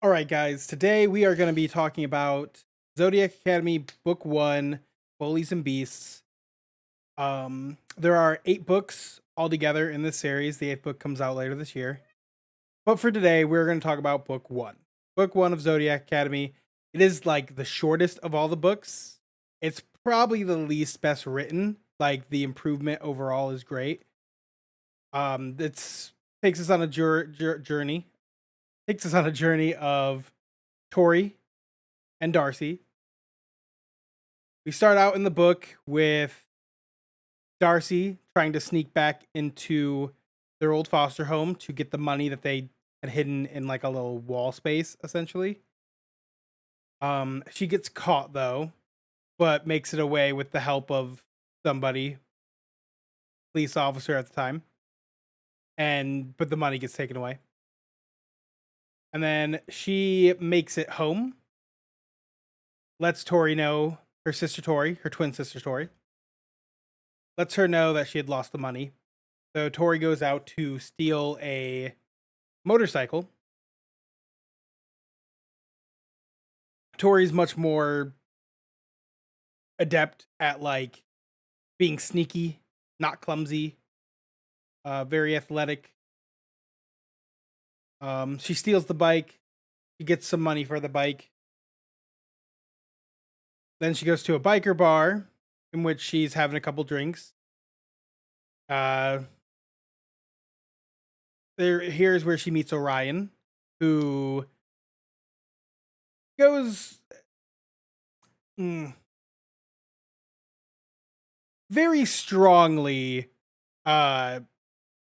All right, guys. Today we are going to be talking about Zodiac Academy Book One, Bullies and Beasts. There are 8 books altogether in this series. The eighth book comes out later this year. But for today, we're going to talk about Book One. Book One of Zodiac Academy. It is like the shortest of all the books. It's probably the least best written. Like the improvement overall is great. It's takes us on a journey. Takes us on a journey of Tori and Darcy. We start out in the book with Darcy trying to sneak back into their old foster home to get the money that they had hidden in like a little wall space, essentially. She gets caught though, but makes it away with the help of somebody, police officer at the time, and but the money gets taken away. And then she makes it home, lets Tori know, her sister Tori, her twin sister Tori, lets her know that she had lost the money. So Tori goes out to steal a motorcycle. Tori's much more adept at like being sneaky, not clumsy, very athletic. She steals the bike. She gets some money for the bike. Then she goes to a biker bar in which she's having a couple drinks. Uh, here's where she meets Orion, who goes mm, very strongly uh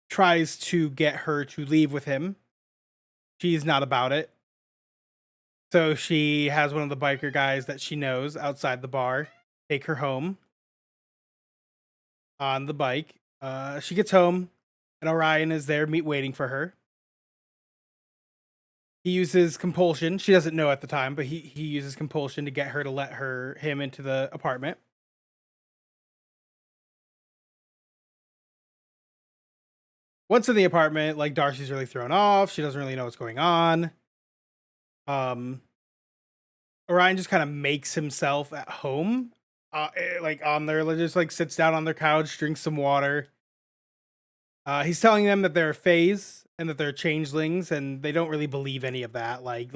tries to get her to leave with him. She's not about it. So she has one of the biker guys that she knows outside the bar take her home on the bike. She gets home and Orion is there waiting for her. He uses compulsion. She doesn't know at the time, but he uses compulsion to get her to let him into the apartment. Once in the apartment, like Darcy's really thrown off. She doesn't really know what's going on. Um, Orion just kind of makes himself at home, like on their, just like sits down on their couch, drinks some water. He's telling them that they're phase and that they're changelings, and they don't really believe any of that. Like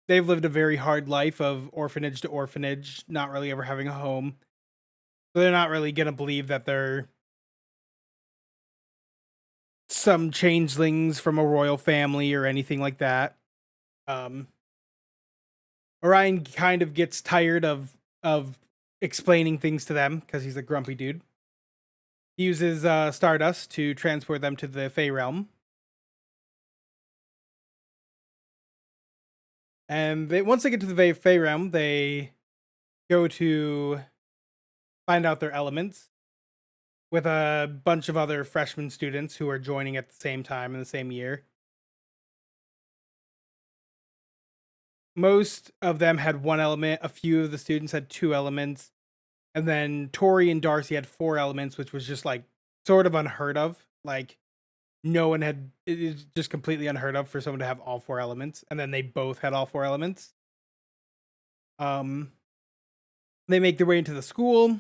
they've lived a very hard life of orphanage to orphanage, not really ever having a home. So they're not really gonna believe that they're some changelings from a royal family or anything like that. Um, Orion kind of gets tired of explaining things to them because he's a grumpy dude. He uses Stardust to transport them to the Fey realm, and once they get to the Fey realm, they go to find out their elements with a bunch of other freshman students who are joining at the same time in the same year. Most of them had one element. A few of the students had 2 elements, and then Tori and Darcy had 4 elements, which was just like sort of unheard of. Like no one had it is just completely unheard of for someone to have all 4 elements, and then they both had all 4 elements. Um, they make their way into the school.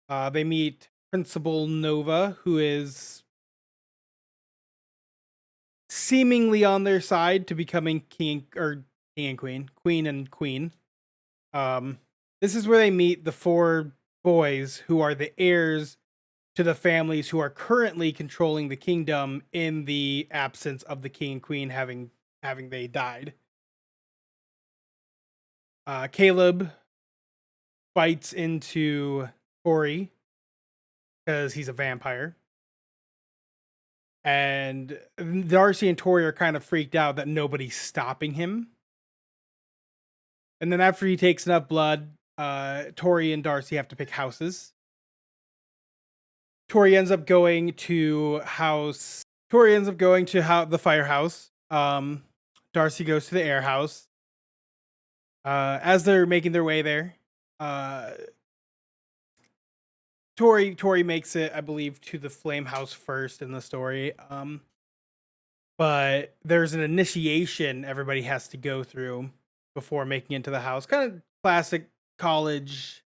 They meet Principal Nova, who is seemingly on their side to becoming king and queen. Um, this is where they meet the 4 boys who are the heirs to the families who are currently controlling the kingdom in the absence of the king and queen having they died. Caleb bites into Tori because he's a vampire. And Darcy and Tori are kind of freaked out that nobody's stopping him. And then after he takes enough blood, Tori and Darcy have to pick houses. Tori ends up going to house. Tori ends up going to the firehouse. Darcy goes to the air house. As they're making their way there, uh, Tori makes it, I believe, to the flame house first in the story. but there's an initiation everybody has to go through before making it to the house. Kind of classic college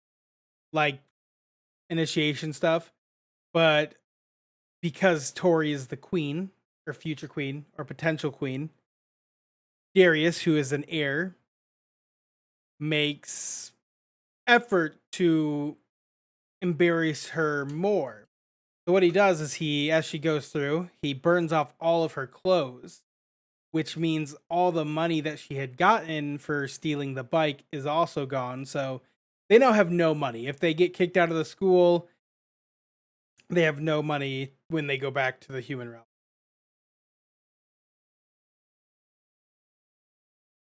like initiation stuff. But because Tori is the queen, or future queen, or potential queen, Darius, who is an heir, makes effort to embarrass her more. So what he does is as she goes through, he burns off all of her clothes, which means all the money that she had gotten for stealing the bike is also gone. So they now have no money. If they get kicked out of the school, they have no money when they go back to the human realm.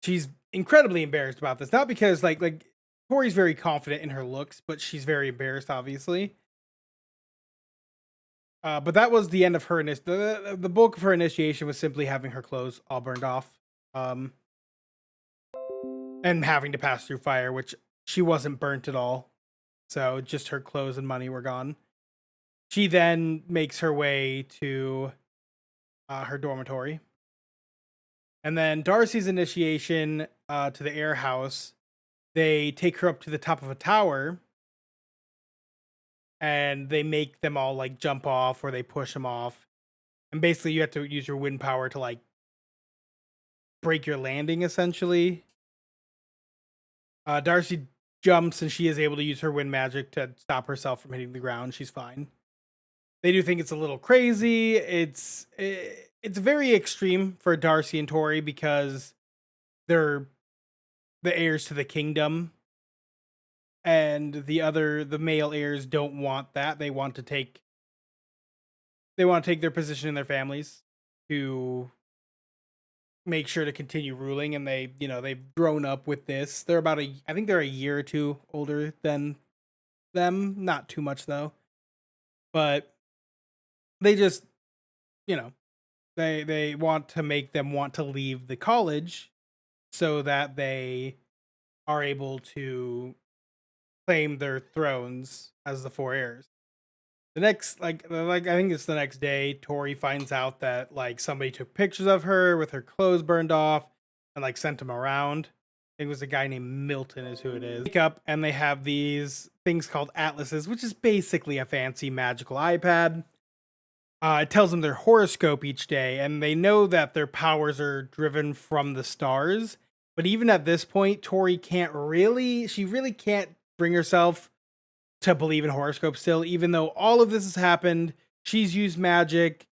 She's incredibly embarrassed about this, not because like Tori's very confident in her looks, but she's very embarrassed, obviously. But that was the end of her. The bulk of her initiation was simply having her clothes all burned off, um, and having to pass through fire, which she wasn't burnt at all. So just her clothes and money were gone. She then makes her way to her dormitory, and then Darcy's initiation to the air house. They take her up to the top of a tower, and they make them all like jump off, or they push them off. And basically, you have to use your wind power to like break your landing, essentially. Darcy jumps, and she is able to use her wind magic to stop herself from hitting the ground. She's fine. They do think it's a little crazy. It's very extreme for Darcy and Tori because they're the heirs to the kingdom, and the male heirs don't want that. They want to take their position in their families to make sure to continue ruling, and they've grown up with this. I think they're a year or two older than them, not too much though. But they just, you know, they want to make them want to leave the college so that they are able to claim their thrones as the four heirs. The next like I think it's the next day, Tori finds out that like somebody took pictures of her with her clothes burned off and like sent them around. I think it was a guy named Milton is who it is. Wake up and they have these things called atlases, which is basically a fancy magical iPad. It tells them their horoscope each day, and they know that their powers are driven from the stars. But even at this point, Tori she really can't bring herself to believe in horoscopes still, even though all of this has happened. She's used magic.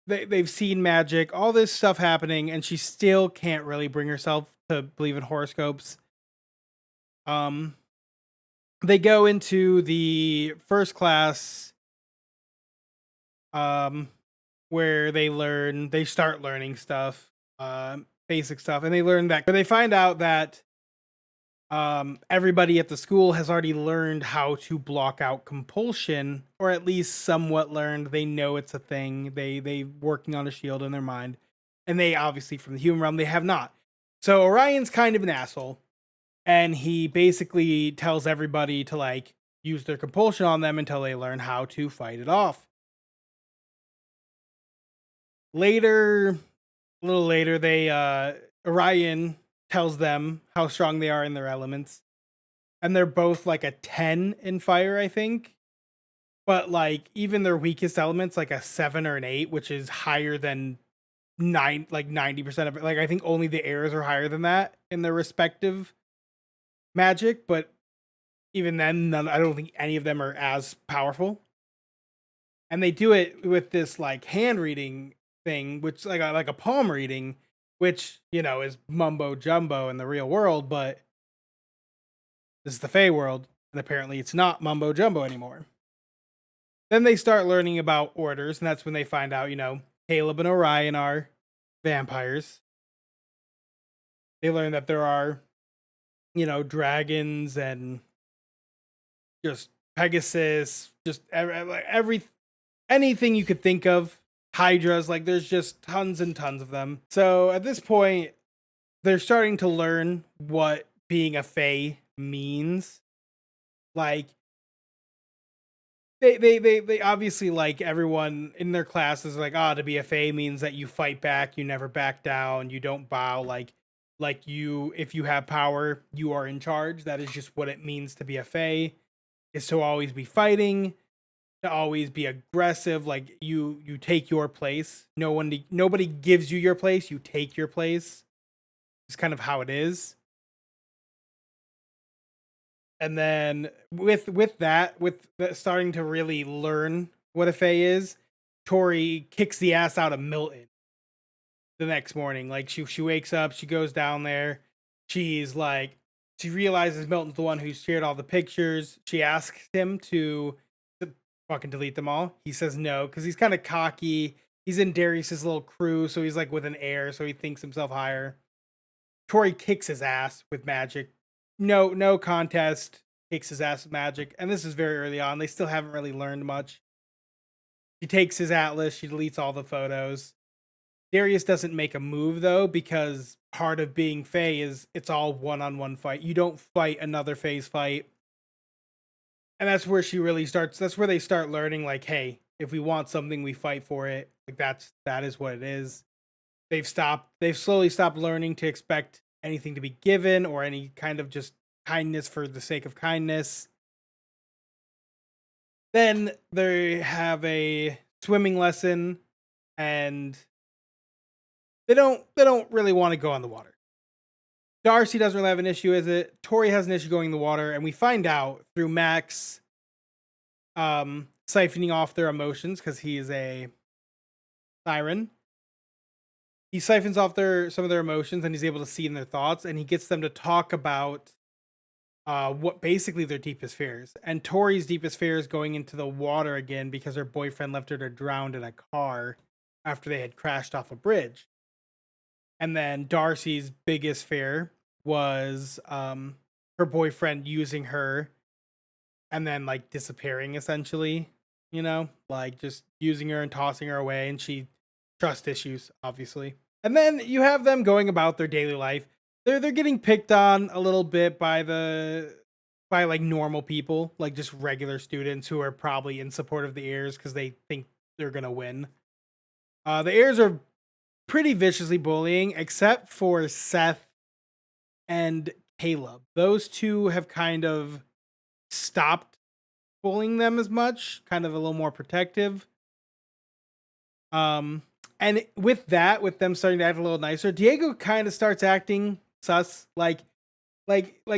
They've seen magic, all this stuff happening, and she still can't really bring herself to believe in horoscopes. Um, they go into the first class, um, where they start learning stuff, basic stuff, and they find out that everybody at the school has already learned how to block out compulsion, or at least somewhat learned. They know it's a thing. They working on a shield in their mind, and they obviously from the human realm they have not. So Orion's kind of an asshole, and he basically tells everybody to like use their compulsion on them until they learn how to fight it off. Later, a little later, they Orion tells them how strong they are in their elements, and they're both like a 10 in fire, I think. But like even their weakest elements, like a 7 or an 8, which is higher than 90% of it. Like I think only the airs are higher than that in their respective magic, but even then, I don't think any of them are as powerful. And they do it with this like hand reading thing, which like a palm reading, which is mumbo jumbo in the real world, but this is the Fey world, and apparently it's not mumbo jumbo anymore. Then they start learning about orders, and that's when they find out, Caleb and Orion are vampires. They learn that there are, dragons and just Pegasus, just anything you could think of. Hydras, like there's just tons and tons of them. So at this point, they're starting to learn what being a Fae means. Like they obviously, like, everyone in their classes like, "Ah, to be a Fae means that you fight back, you never back down, you don't bow, like you if you have power, you are in charge. That is just what it means to be a Fae, is to always be fighting, to always be aggressive, like, you take your place. Nobody gives you your place, you take your place. It's kind of how it is." And then with starting to really learn what a Fae is, Tori kicks the ass out of Milton the next morning. Like she wakes up, she goes down there, she's like she realizes Milton's the one who shared all the pictures. She asks him to fucking delete them all. He says no, because he's kind of cocky. He's in Darius's little crew, so he's like with an heir, so he thinks himself higher. Tori kicks his ass with magic. No contest. Kicks his ass with magic. And this is very early on. They still haven't really learned much. She takes his atlas. She deletes all the photos. Darius doesn't make a move though, because part of being Fae is it's all one-on-one fight. You don't fight another Fae's fight. And that's where she really starts. That's where they start learning, like, hey, if we want something, we fight for it. Like that is what it is. They've slowly stopped learning to expect anything to be given or any kind of just kindness for the sake of kindness. Then they have a swimming lesson, and they don't really want to go on the water. Darcy doesn't really have an issue with it. Tori has an issue going in the water, and we find out through Max siphoning off their emotions because he is a siren. He siphons off some of their emotions, and he's able to see in their thoughts, and he gets them to talk about what basically their deepest fears. And Tori's deepest fear is going into the water again because her boyfriend left her to drown in a car after they had crashed off a bridge. And then Darcy's biggest fear was her boyfriend using her and then like disappearing essentially, like just using her and tossing her away, and she trust issues, obviously. And then you have them going about their daily life. They're getting picked on a little bit by like normal people, like just regular students who are probably in support of the heirs because they think they're gonna win. The heirs are pretty viciously bullying, except for Seth and Caleb. Those two have kind of stopped bullying them as much, kind of a little more protective. Um, and with them starting to act a little nicer, Diego kind of starts acting sus. Like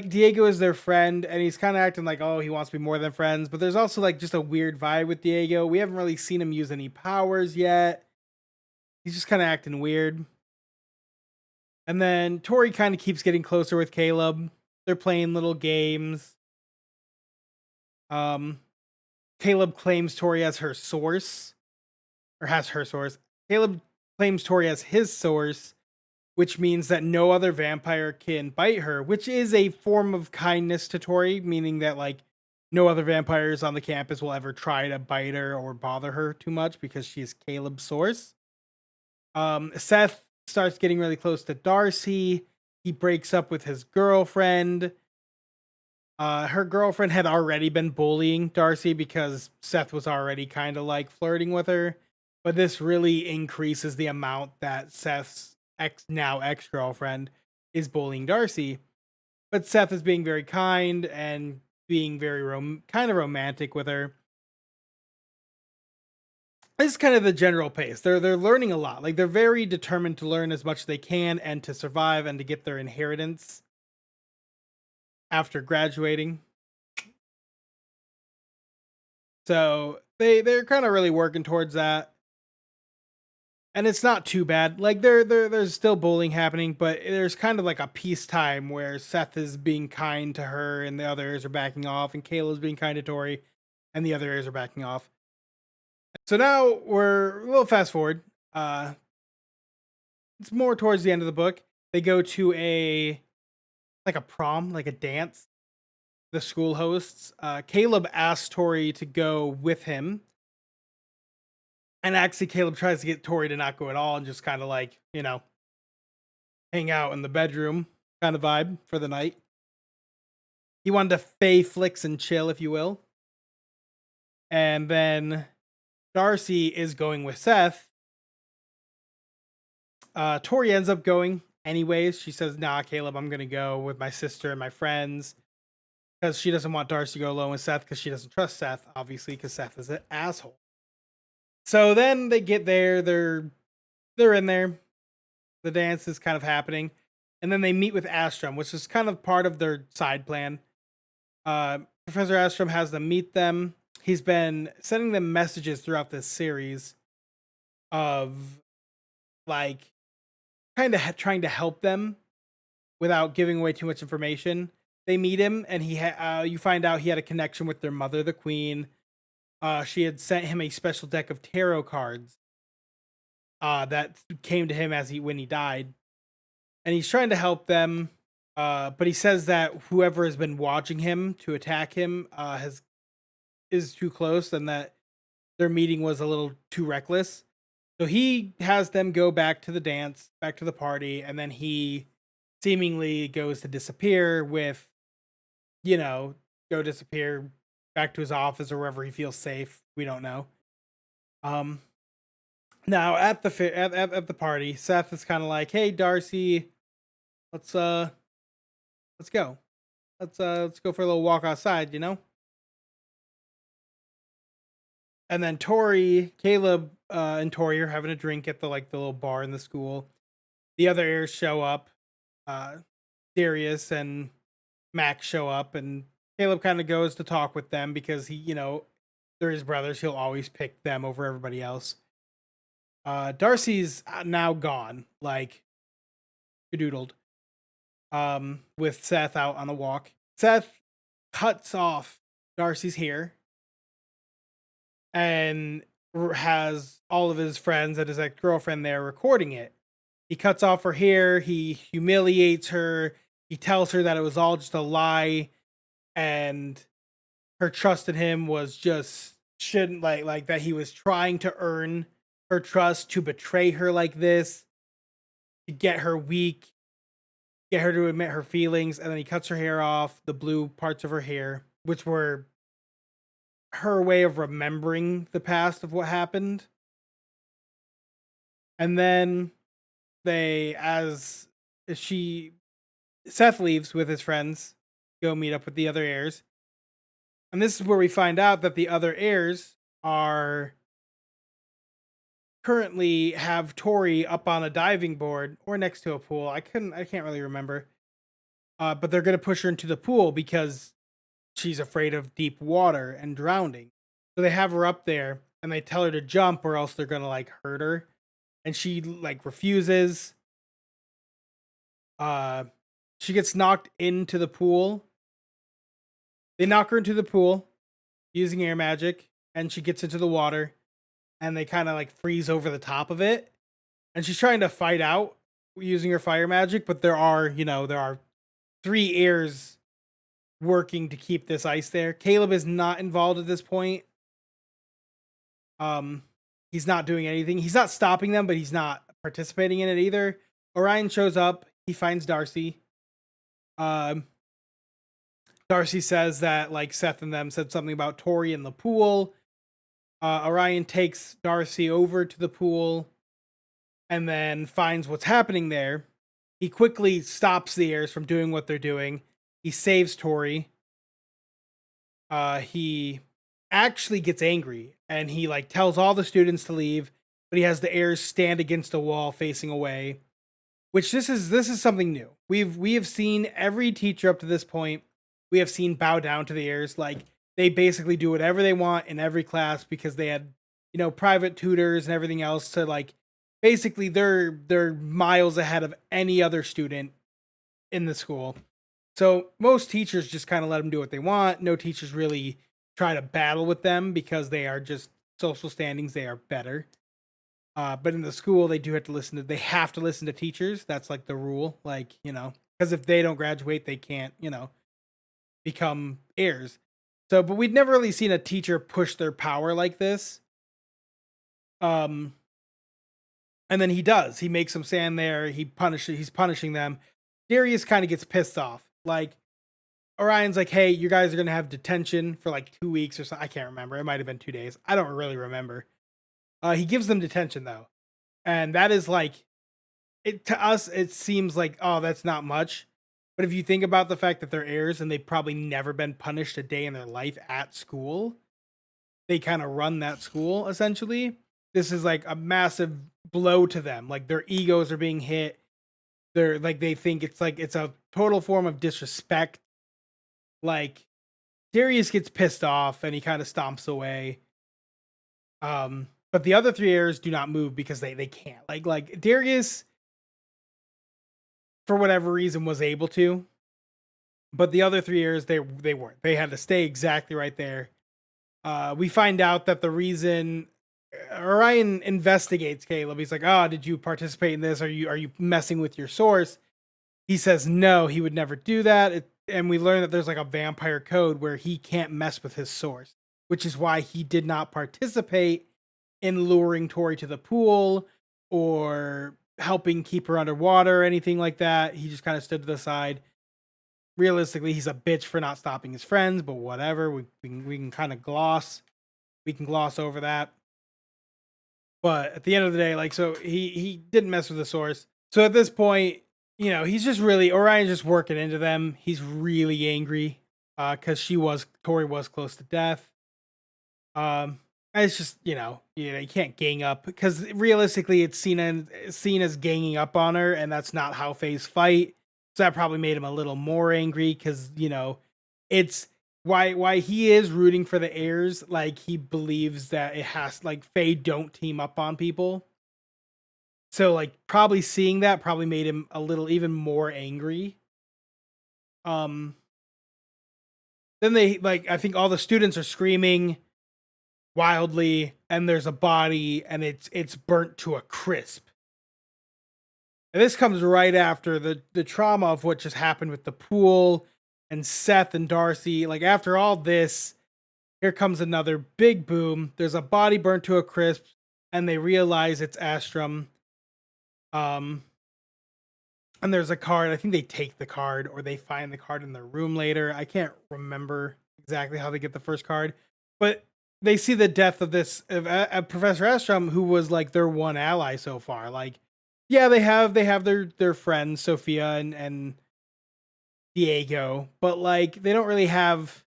Diego is their friend, and he's kind of acting like, oh, he wants to be more than friends. But there's also like just a weird vibe with Diego. We haven't really seen him use any powers yet. He's just kind of acting weird. And then Tori kind of keeps getting closer with Caleb. They're playing little games. Um, Caleb claims Tori as her source, or has her source. Caleb claims Tori as his source, which means that no other vampire can bite her, which is a form of kindness to Tori, meaning that like no other vampires on the campus will ever try to bite her or bother her too much because she is Caleb's source. Seth starts getting really close to Darcy. He breaks up with his girlfriend. Her girlfriend had already been bullying Darcy because Seth was already kind of like flirting with her. But this really increases the amount that Seth's ex girlfriend is bullying Darcy. But Seth is being very kind and being very kind of romantic with her. This is kind of the general pace. They're learning a lot. Like they're very determined to learn as much as they can and to survive and to get their inheritance after graduating. So they're kind of really working towards that. And it's not too bad. Like there's still bullying happening, but there's kind of like a peacetime where Seth is being kind to her and the others are backing off, and Kayla's being kind to Tori and the others are backing off. So now we're a little fast forward. It's more towards the end of the book. They go to a prom, like a dance. The school hosts. Caleb asks Tori to go with him. And actually Caleb tries to get Tori to not go at all and just kind of like, hang out in the bedroom kind of vibe for the night. He wanted to Fae flicks and chill, if you will. And then Darcy is going with Seth. Tori ends up going anyways. She says, "Nah, Caleb, I'm gonna go with my sister and my friends," because she doesn't want Darcy to go alone with Seth because she doesn't trust Seth, obviously, because Seth is an asshole. So then they get there. They're in there. The dance is kind of happening, and then they meet with Astrom, which is kind of part of their side plan. Professor Astrom has them meet them. He's been sending them messages throughout this series of like kind of trying to help them without giving away too much information. They meet him, and you find out he had a connection with their mother, the Queen. She had sent him a special deck of tarot cards that came to him when he died, and he's trying to help them. But he says that whoever has been watching him to attack him has is too close, and that their meeting was a little too reckless. So he has them go back to the dance, back to the party, and then he seemingly goes to disappear with, you know, go disappear back to his office or wherever he feels safe. We don't know. Um, Now at at the party, Seth is kind of like, "Hey, Darcy, let's uh let's go. Let's go for a little walk outside, you know?" And then Caleb, and Tori are having a drink at the little bar in the school. The other heirs show up. Uh, Darius and Max show up, and Caleb kind of goes to talk with them because they're his brothers. He'll always pick them over everybody else. Darcy's now gone, like doodled. With Seth out on a walk. Seth cuts off Darcy's hair and has all of his friends and his ex girlfriend there recording it. He cuts off her hair. He humiliates her. He tells her that it was all just a lie, and her trust in him was just shouldn't like that he was trying to earn her trust to betray her like this, to get her weak, get her to admit her feelings, and then he cuts her hair off, the blue parts of her hair, which were her way of remembering the past of what happened. And then they as she Seth leaves with his friends, go meet up with the other heirs. And this is where we find out that the other heirs are currently have Tori up on a diving board or next to a pool. I can't really remember. But they're gonna push her into the pool because she's afraid of deep water and drowning. So they have her up there and they tell her to jump or else they're gonna like hurt her. And she like refuses. Uh she gets knocked into the pool. They knock her into the pool using air magic, and she gets into the water, and they kind of like freeze over the top of it. And she's trying to fight out using her fire magic, but there are three heirs working to keep this ice there. Caleb is not involved at this point. Um, he's not doing anything. He's not stopping them, but he's not participating in it either. Orion shows up. He finds Darcy. Um, Darcy says that like Seth and them said something about Tori in the pool. Orion takes Darcy over to the pool and then finds what's happening there. He quickly stops the heirs from doing what they're doing. He saves Tori. He actually gets angry and he like tells all the students to leave, but he has the heirs stand against a wall facing away. Which this is something new. We have seen every teacher up to this point. We have seen bow down to the heirs. Like they basically do whatever they want in every class because they had private tutors and everything else to like basically they're miles ahead of any other student in the school. So most teachers just kind of let them do what they want. No teachers really try to battle with them because they are just social standings. They are better. But in the school, they have to listen to teachers. That's like the rule. Like, because if they don't graduate, they can't, become heirs. So, but we'd never really seen a teacher push their power like this. Um, and then he does. He makes them stand there. He's punishing them. Darius kind of gets pissed off. Like, Orion's like, "Hey, you guys are gonna have detention for like 2 weeks or so." I can't remember. It might have been 2 days. I don't really remember. He gives them detention though, and that is like it to us. It seems like, oh, that's not much, but if you think about the fact that they're heirs and they've probably never been punished a day in their life at school, they kind of run that school essentially. This is like a massive blow to them. Like their egos are being hit. They're like they think it's like it's a total form of disrespect. Like Darius gets pissed off and he kind of stomps away. But the other three heirs do not move because they can't. Like Darius, for whatever reason, was able to, but the other three heirs they weren't. They had to stay exactly right there. We find out that the reason Orion investigates Caleb. He's like, "Oh, did you participate in this? Are you messing with your source?" He says no, he would never do that. And we learn that there's like a vampire code where he can't mess with his source, which is why he did not participate in luring Tori to the pool or helping keep her underwater or anything like that. He just kind of stood to the side. Realistically, he's a bitch for not stopping his friends, but whatever. We can kind of gloss over that. But at the end of the day, like so he didn't mess with the source. So at this point, he's just really Orion's just working into them. He's really angry because Tori was close to death. And it's just you can't gang up because realistically it's seen as ganging up on her, and that's not how Faye's fight. So that probably made him a little more angry because it's why he is rooting for the heirs. Like he believes that it has like Faye don't team up on people. So like probably seeing that probably made him a little even more angry. Um then they like I think all the students are screaming wildly and there's a body and it's burnt to a crisp. And this comes right after the trauma of what just happened with the pool and Seth and Darcy. Like after all this, here comes another big boom. There's a body burnt to a crisp and they realize it's Astrum. Um and there's a card. I think they take the card or they find the card in their room later. I can't remember exactly how they get the first card, but they see the death of this of Professor Astrom, who was like their one ally so far. Like, yeah, they have their friends Sophia and Diego, but like they don't really have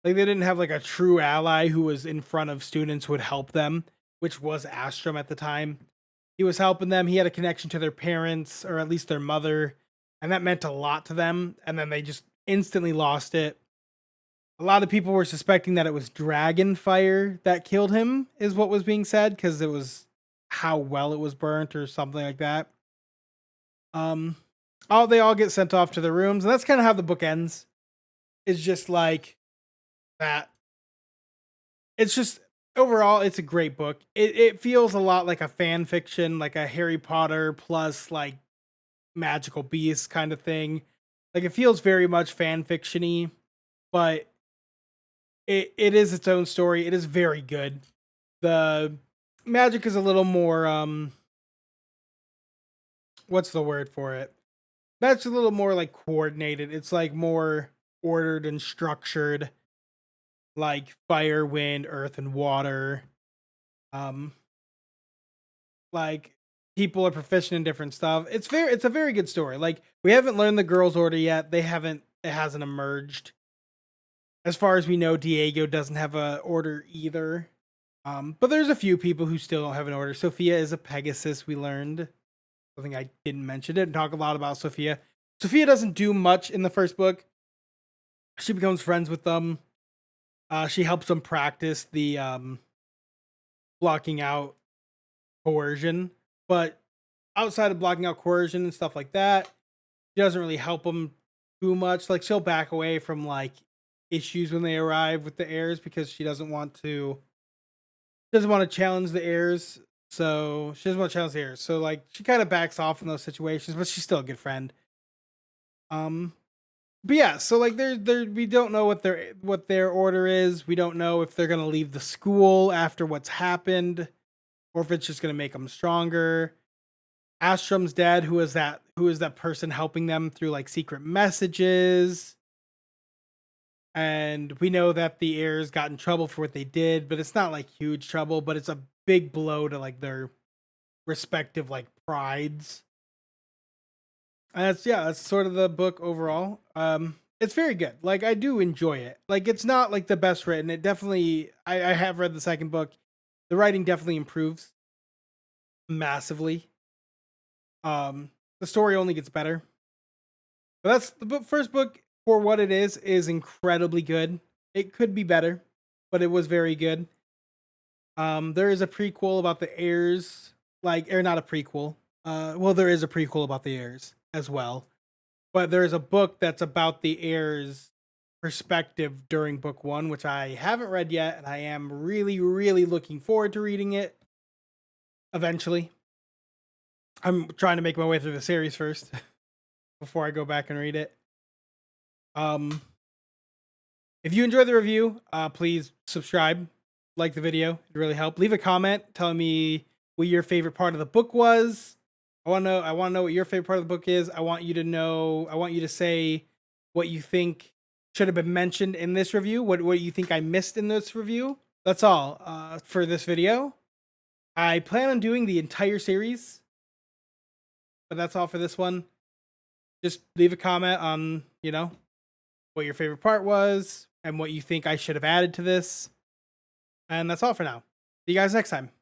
like they didn't have like a true ally who was in front of students who would help them, which was Astrom at the time. He was helping them. He had a connection to their parents, or at least their mother, and that meant a lot to them. And then they just instantly lost it. A lot of people were suspecting that it was dragon fire that killed him, is what was being said, because it was how well it was burnt or something like that. Um, they all get sent off to their rooms, and that's kind of how the book ends. It's just like that. It's just overall, it's a great book. It feels a lot like a fan fiction, like a Harry Potter plus like magical beasts kind of thing. Like it feels very much fan fictiony, but it is its own story. It is very good. The magic is a little more what's the word for it? That's a little more like coordinated. It's like more ordered and structured, like fire, wind, earth, and water. Um, like people are proficient in different stuff. It's a very good story. Like we haven't learned the girls' order yet. It hasn't emerged. As far as we know, Diego doesn't have a order either. But there's a few people who still don't have an order. Sophia is a Pegasus, we learned. Something I didn't mention. Didn't talk a lot about Sophia. Sophia doesn't do much in the first book. She becomes friends with them. She helps them practice the blocking out coercion. But outside of blocking out coercion and stuff like that, she doesn't really help them too much. Like she'll back away from like issues when they arrive with the heirs because she doesn't want to challenge the heirs. So she doesn't want to challenge the heirs. So like she kind of backs off in those situations, but she's still a good friend. Um, but yeah, so like there we don't know what their order is. We don't know if they're gonna leave the school after what's happened, or if it's just gonna make them stronger. Astrom's dad, who is that person helping them through like secret messages. and we know that the heirs got in trouble for what they did, but it's not like huge trouble, but it's a big blow to like their respective like prides. And that's yeah, that's sort of the book overall. It's very good. Like I do enjoy it. Like it's not like the best written. It definitely I have read the second book. The writing definitely improves massively. The story only gets better. But that's the first book for what it is incredibly good. It could be better, but it was very good. There is a prequel about the heirs, like or not a prequel. Well, there is a prequel about the heirs as well, but there's a book that's about the heirs' perspective during book one, which I haven't read yet, and I am really, really looking forward to reading it eventually. I'm trying to make my way through the series first before I go back and read it. Um, if you enjoyed the review, please subscribe, like the video. It really helped. Leave a comment telling me what your favorite part of the book was. I want to know. I want to know what your favorite part of the book is. I want you to know. I want you to say what you think should have been mentioned in this review. What you think I missed in this review. That's all for this video. I plan on doing the entire series, but that's all for this one. Just leave a comment on what your favorite part was and what you think I should have added to this. And that's all for now. See you guys next time.